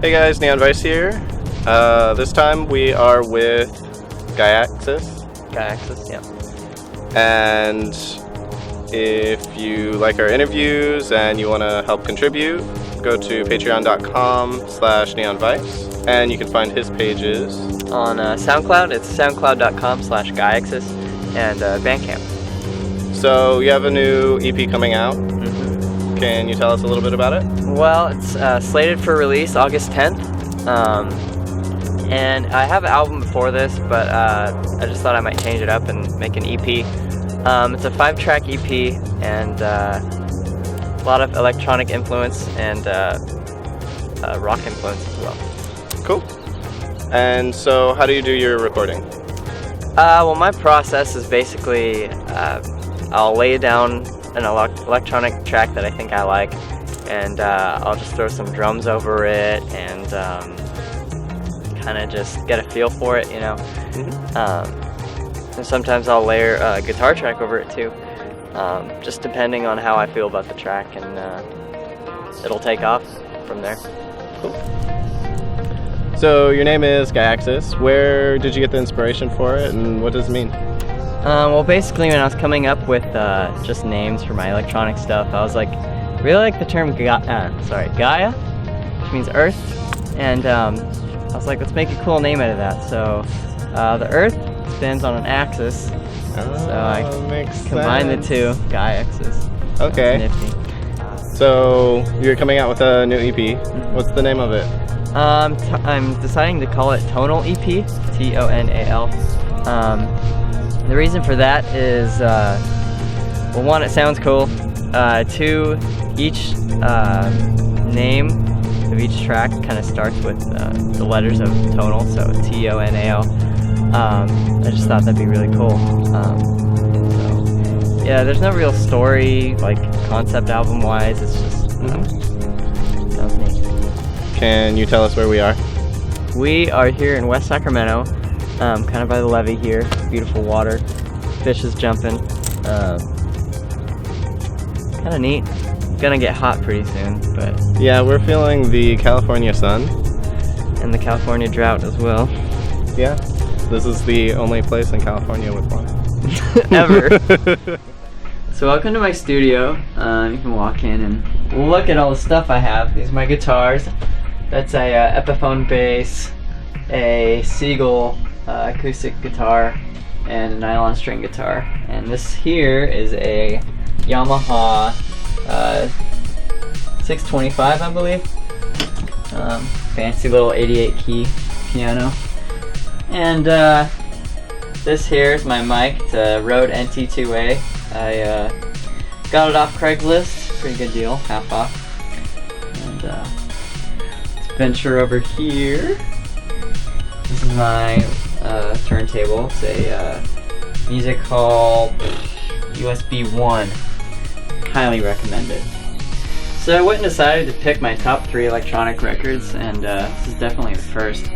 Hey guys, NEONVICE here. This time we are with Gaiaxis. Gaiaxis, yeah. And if you like our interviews and you want to help contribute, go to patreon.com/NEONVICE and you can find his pages. On SoundCloud, it's soundcloud.com/Gaiaxis and Bandcamp. So you have a new EP coming out. Can you tell us a little bit about it? Well, it's slated for release August 10th. And I have an album before this, but I just thought I might change it up and make an EP. It's a 5-track EP and a lot of electronic influence and rock influence as well. Cool. And so how do you do your recording? Well, my process is basically I'll lay down an electronic track that I think I like, and I'll just throw some drums over it and kind of just get a feel for it, you know. And sometimes I'll layer a guitar track over it too, just depending on how I feel about the track, and it'll take off from there. Cool. So your name is Gaiaxis. Where did you get the inspiration for it, and what does it mean? Well, basically, when I was coming up with just names for my electronic stuff, I was like, really like the term Gaia, which means Earth, and I was like, let's make a cool name out of that. So the Earth spins on an axis, so I combined the two, Gaiaxis. Okay. Nifty. So you're coming out with a new EP. What's the name of it? I'm deciding to call it Tonal EP, T-O-N-A-L. The reason for that is, well, one, it sounds cool. Two, each name of each track kind of starts with the letters of tonal, so T-O-N-A-L. I just thought that'd be really cool. So, yeah, there's no real story, like concept album-wise. It's just sounds neat. Can you tell us where we are? We are here in West Sacramento. Kind of by the levee here. Beautiful water, fish is jumping. Kind of neat. Gonna get hot pretty soon, but yeah, we're feeling the California sun and the California drought as well. Yeah, this is the only place in California with one. Ever. So welcome to my studio. You can walk in and look at all the stuff I have. These are my guitars. That's a Epiphone bass, a Seagull acoustic guitar, and a nylon string guitar. And this here is a Yamaha 625, I believe. Fancy little 88 key piano. And this here is my mic. It's a Rode NT2A. I got it off Craigslist. Pretty good deal, half off. And let's venture over here. This is my turntable. It's a Music Hall USB 1. Highly recommended. So I went and decided to pick my top 3 electronic records, and this is definitely the first.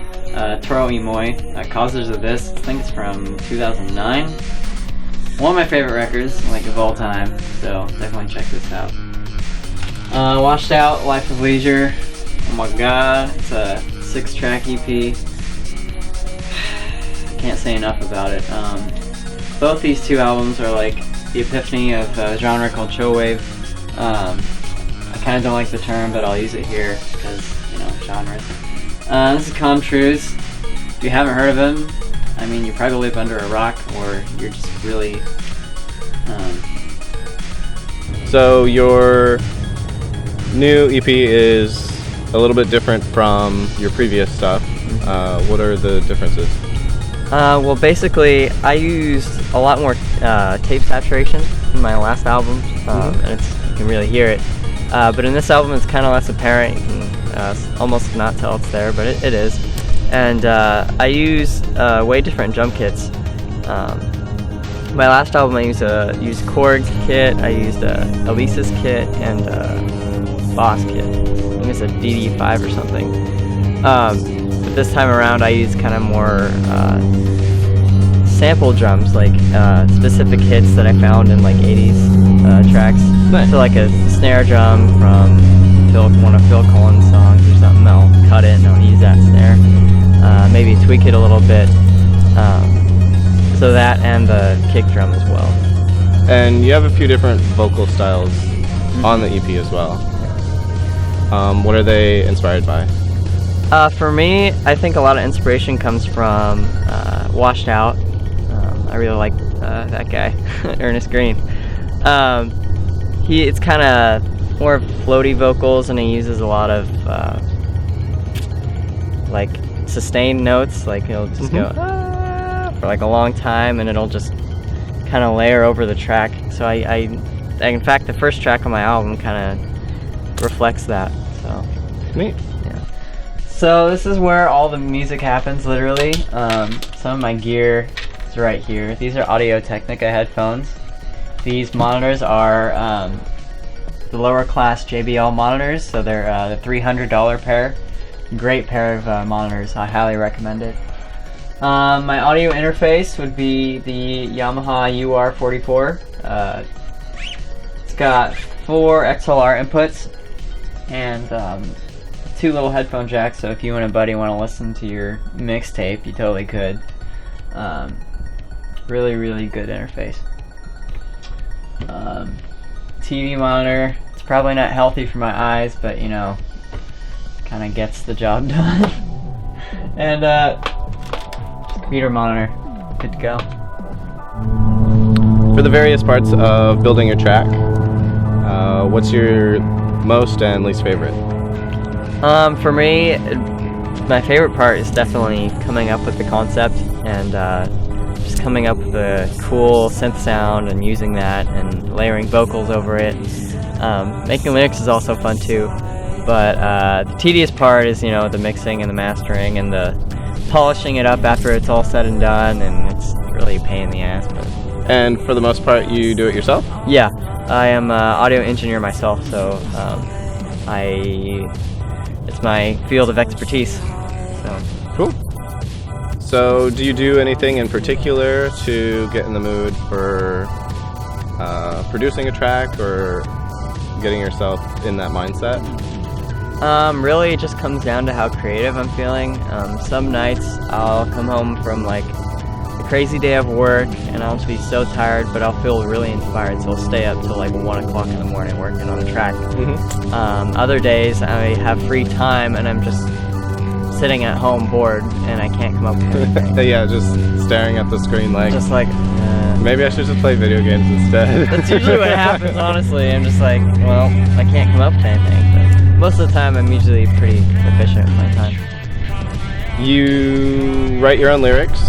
Toro y Moi, Causers of This. I think it's from 2009. One of my favorite records, like, of all time, so definitely check this out. Washed Out, Life of Leisure. Oh my god, it's a 6-track EP. Can't say enough about it. Both these two albums are like the epiphany of a genre called chillwave. I kind of don't like the term, but I'll use it here because, you know, genres. This is Com Truise. If you haven't heard of him, I mean, you probably live under a rock, or you're just really... So your new EP is a little bit different from your previous stuff. What are the differences? Well, basically, I used a lot more tape saturation in my last album, and you can really hear it. But in this album, it's kind of less apparent. You can almost not tell it's there, but it is. And I use way different drum kits. My last album, I used Korg's kit, I used Elisa's kit, and Boss kit. I think it's a DD5 or something. But this time around, I used kind of more sample drums, like specific hits that I found in like 80s tracks. So like a snare drum from one of Phil Collins' songs or something else. cut it and I'll use that snare. Maybe tweak it a little bit. So that and the kick drum as well. And you have a few different vocal styles on the EP as well. What are they inspired by? For me, I think a lot of inspiration comes from Washed Out. I really like that guy, Ernest Green. It's kind of more floaty vocals, and he uses a lot of like sustained notes. Like he'll just go for like a long time, and it'll just kind of layer over the track. So I in fact, the first track on my album kind of reflects that. So neat. Yeah. So this is where all the music happens, literally. Some of my gear is right here. These are Audio-Technica headphones. These monitors are the lower class JBL monitors, so they're the $300 pair. Great pair of monitors. I highly recommend it. My audio interface would be the Yamaha UR44. It's got 4 XLR inputs and 2 little headphone jacks, so if you and a buddy want to listen to your mixtape, you totally could. Really, really good interface. TV monitor. It's probably not healthy for my eyes, but you know, kind of gets the job done. And computer monitor. Good to go. For the various parts of building your track, what's your most and least favorite? For me, my favorite part is definitely coming up with the concept and just coming up with a cool synth sound and using that and layering vocals over it. Making lyrics is also fun too, but the tedious part is, you know, the mixing and the mastering and the polishing it up after it's all said and done, and it's really a pain in the ass. But And for the most part, you do it yourself? yeah, I am an audio engineer myself, so it's my field of expertise. So. Cool. So do you do anything in particular to get in the mood for producing a track or getting yourself in that mindset? Really, it just comes down to how creative I'm feeling. Some nights I'll come home from like a crazy day of work and I'll just be so tired, but I'll feel really inspired, so I'll stay up till like 1 o'clock in the morning working on the track. Mm-hmm. Other days I have free time and I'm just sitting at home bored and I can't come up with anything. Yeah, just staring at the screen like, Just like, maybe I should just play video games instead. that's usually what happens, honestly. I'm just like, well, I can't come up with anything. But most of the time, I'm usually pretty efficient with my time. You write your own lyrics?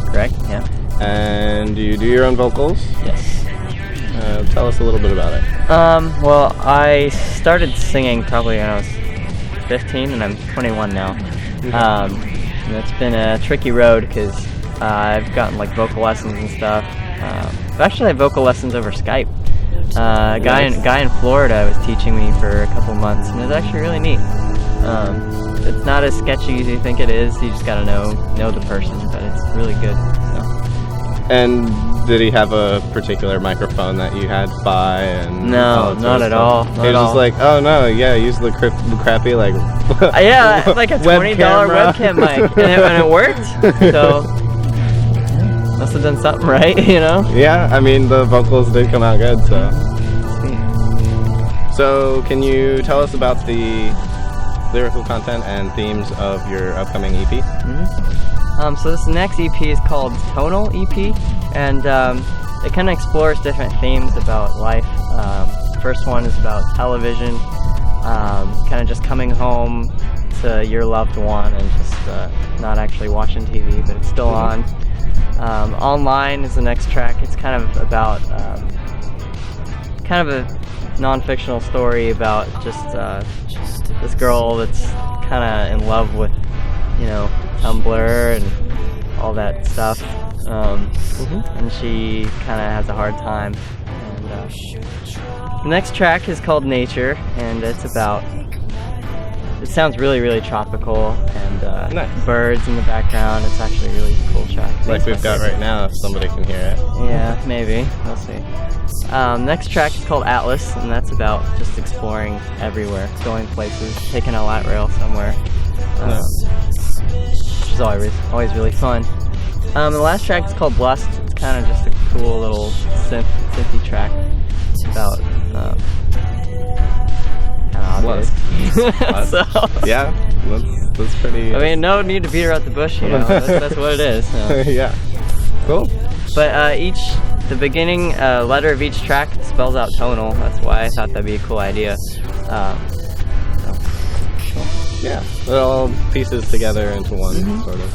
Correct? Yeah. And you do your own vocals? Yes. Tell us a little bit about it. Well, I started singing probably when I was 15, and I'm 21 now. And it's been a tricky road because I've gotten like vocal lessons and stuff. I've actually had vocal lessons over Skype. A guy in Florida was teaching me for a couple months, and it was actually really neat. It's not as sketchy as you think it is. You just gotta know the person, but it's really good. So. And did he have a particular microphone that you had to buy? And No, not at all. He was just like, oh no, yeah, use the crappy like yeah, like a $20 webcam mic, and it worked. So must have done something right, you know? Yeah, I mean the vocals did come out good, so. So can you tell us about the lyrical content and themes of your upcoming EP? Mm-hmm. So this next EP is called Tonal EP, and it kind of explores different themes about life. First one is about television, kind of just coming home to your loved one and just not actually watching TV, but it's still on. Online is the next track. It's kind of about kind of a non-fictional story about just this girl that's kind of in love with, you know, Tumblr and all that stuff, and she kind of has a hard time. And the next track is called Nature, and it's about, it sounds really, really tropical, and nice. Birds in the background. It's actually a really cool track. Like we've got right now, if somebody can hear it. Yeah, maybe. We'll see. Next track is called Atlas, and that's about just exploring everywhere, going places, taking a light rail somewhere. which is always really fun. The last track is called Blessed. It's kind of just a cool little synthy track. It's about Blessed. So, yeah, that's pretty. I mean, no need to beat around the bush, you know. That's what it is. So. Yeah. Cool. But the beginning letter of each track spells out tonal. That's why I thought that'd be a cool idea. Cool. Yeah, it all pieces together into one, sort of.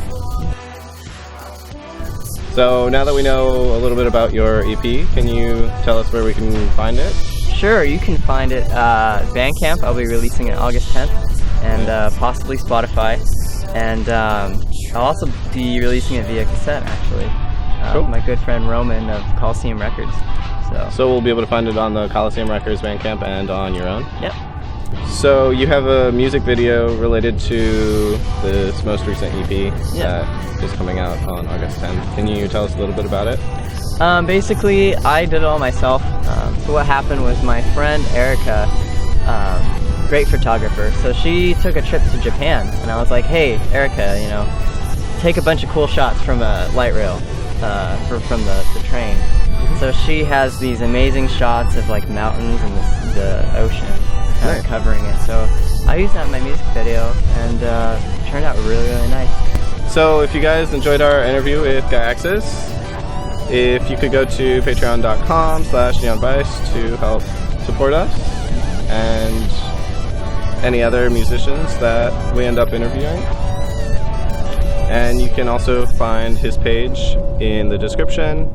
So now that we know a little bit about your EP, can you tell us where we can find it? Sure, you can find it Bandcamp. I'll be releasing it August 10th, and possibly Spotify. And I'll also be releasing it via cassette, actually. Cool. My good friend Roman of Coliseum Records. So we'll be able to find it on the Coliseum Records Bandcamp and on your own? Yep. So you have a music video related to this most recent EP that is coming out on August 10th. Can you tell us a little bit about it? Basically, I did it all myself. So what happened was my friend Erica, great photographer, so she took a trip to Japan, and I was like, hey, Erica, you know, take a bunch of cool shots from a light rail, from the train. So she has these amazing shots of like mountains and the ocean kind of covering it. So I used that in my music video, and it turned out really, really nice. So if you guys enjoyed our interview with Gaiaxis, if you could go to patreon.com/NEONVICE to help support us and any other musicians that we end up interviewing. And you can also find his page in the description